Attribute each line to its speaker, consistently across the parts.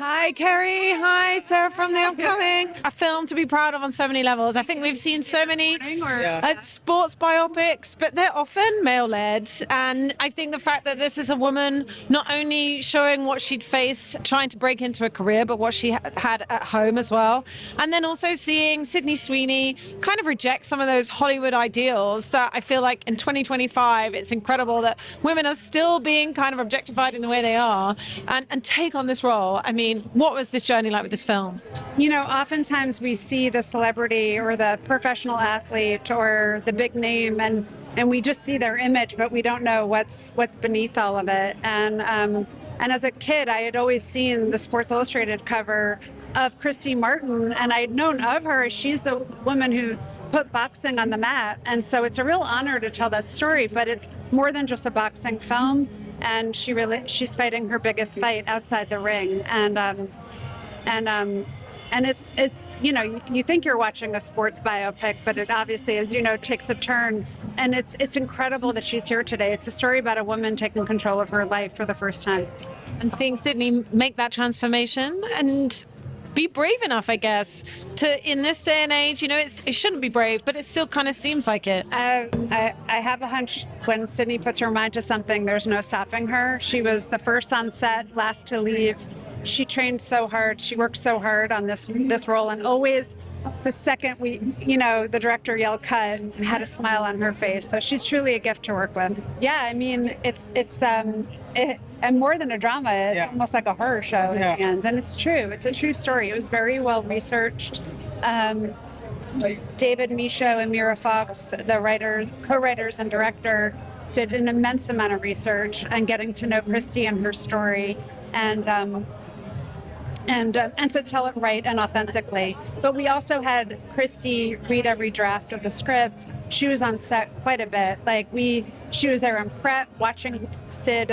Speaker 1: Hi, Kerry. Hi, Sarah from The Upcoming. A film to be proud of on so many levels. I think we've seen so many sports biopics, but they're often male-led. And I think the fact that this is a woman not only showing what she'd faced trying to break into a career, but what she had at home as well. And then also seeing Sydney Sweeney kind of reject some of those Hollywood ideals that I feel like in 2025, it's incredible that women are still being kind of objectified in the way they are and take on this role. I mean, what was this journey like with this film?
Speaker 2: You know, oftentimes we see the celebrity or the professional athlete or the big name, and we just see their image, but we don't know what's beneath all of it. And as a kid, I had always seen the Sports Illustrated cover of Christy Martin, and I'd known of her. She's the woman who put boxing on the map, and so it's a real honor to tell that story. But it's more than just a boxing film. And she's fighting her biggest fight outside the ring, and it's you know, you think you're watching a sports biopic, but it obviously, as you know, takes a turn, and it's incredible that she's here today. It's a story about a woman taking control of her life for the first time,
Speaker 1: and seeing Sydney make that transformation and be brave enough, I guess, to, in this day and age, you know, it shouldn't be brave, but it still kind of seems like it.
Speaker 2: I have a hunch when Sydney puts her mind to something, there's no stopping her. She was the first on set, last to leave. She trained so hard. She worked so hard on this role, and always the second the director yelled cut, and had a smile on her face. So she's truly a gift to work with. Yeah, I mean, it's and more than a drama, it's almost like a horror show at the end. And it's true. It's a true story. It was very well researched. David Michôd and Mera Fox, the co-writers and director, did an immense amount of research and getting to know Christy and her story, and to tell it right and authentically. But we also had Christy read every draft of the script. She was on set quite a bit. She was there in prep, watching Sid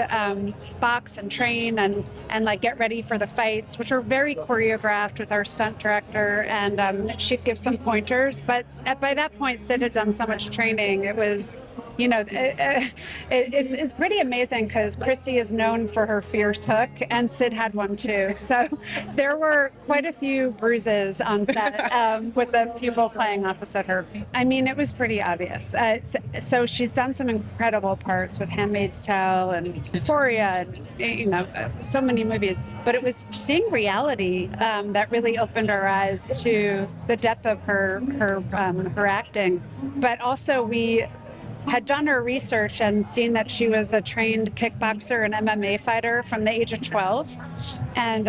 Speaker 2: box and train and like get ready for the fights, which were very choreographed with our stunt director, and she'd give some pointers. But by that point, Sid had done so much training. It was, you know, it's pretty amazing because Christy is known for her fierce hook, and Sid had one too. So there were quite a few bruises on set with the people playing opposite her. I mean, it was pretty obvious. So she's done some incredible parts with Handmaid's Tale and Euphoria, and you know, so many movies. But it was seeing reality that really opened our eyes to the depth of her acting. But also we had done her research and seen that she was a trained kickboxer and MMA fighter from the age of 12, and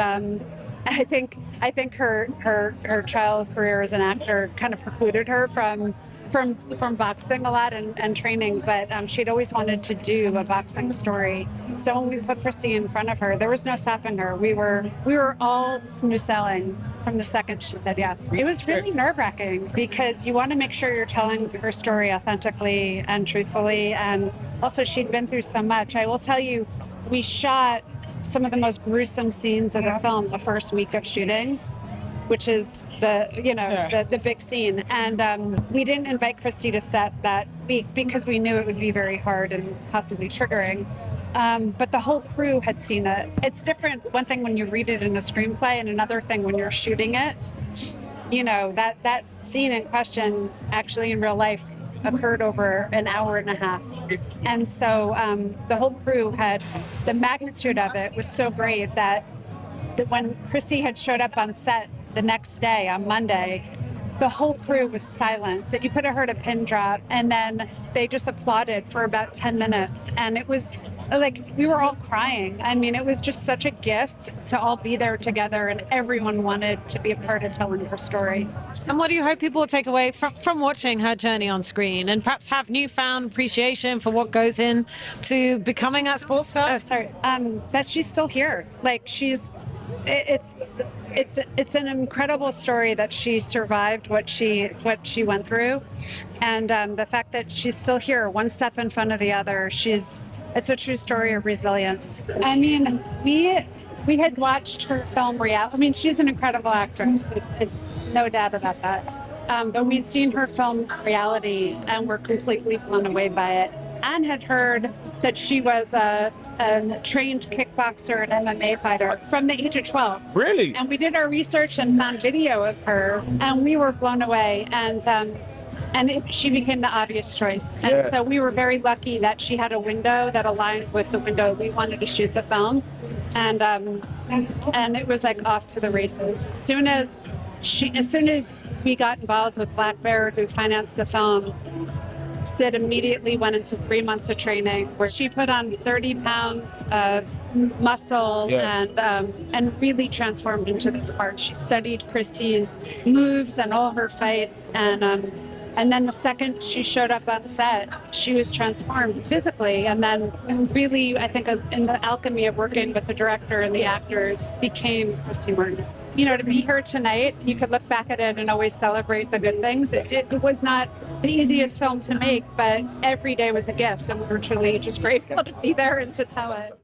Speaker 2: I think her child career as an actor kind of precluded her from boxing a lot and training, but she'd always wanted to do a boxing story. So when we put Christy in front of her, there was no stopping her. We were all smooth sailing from the second she said yes. It was really nerve-wracking because you want to make sure you're telling her story authentically and truthfully, and also she'd been through so much. I will tell you, we shot some of the most gruesome scenes of the film the first week of shooting, which is the big scene. And we didn't invite Christy to set that week because we knew it would be very hard and possibly triggering. But the whole crew had seen it. It's different, one thing when you read it in a screenplay and another thing when you're shooting it. You know, that scene in question actually in real life occurred over an hour and a half. And so the whole crew had, the magnitude of it was so great that when Christy had showed up on set the next day, on Monday, the whole crew was silent. So you could have heard a pin drop, and then they just applauded for about 10 minutes. And it was like, we were all crying. I mean, it was just such a gift to all be there together, and everyone wanted to be a part of telling her story.
Speaker 1: And what do you hope people will take away from watching her journey on screen, and perhaps have newfound appreciation for what goes in to becoming that sports star?
Speaker 2: Oh, sorry. That she's still here. Like, it's an incredible story that she survived what she went through, and the fact that she's still here, one step in front of the other. It's a true story of resilience. I mean, we had watched her film reality. I mean, she's an incredible actress. It's no doubt about that. But we'd seen her film Reality and were completely blown away by it, and had heard that she was a a trained kickboxer and MMA fighter from the age of 12.
Speaker 3: Really?
Speaker 2: And we did our research and found video of her, and we were blown away. She became the obvious choice. And so we were very lucky that she had a window that aligned with the window we wanted to shoot the film. And it was like off to the races. As soon as we got involved with Black Bear, who financed the film, Sid immediately went into 3 months of training where she put on 30 pounds of muscle and really transformed into this part. She studied Christy's moves and all her fights, and then the second she showed up on set, she was transformed physically. And then really, I think in the alchemy of working with the director and the actors, became Christy Martin. You know, to be here tonight, you could look back at it and always celebrate the good things. It was not the easiest film to make, but every day was a gift. And we were truly just grateful to be there and to tell it.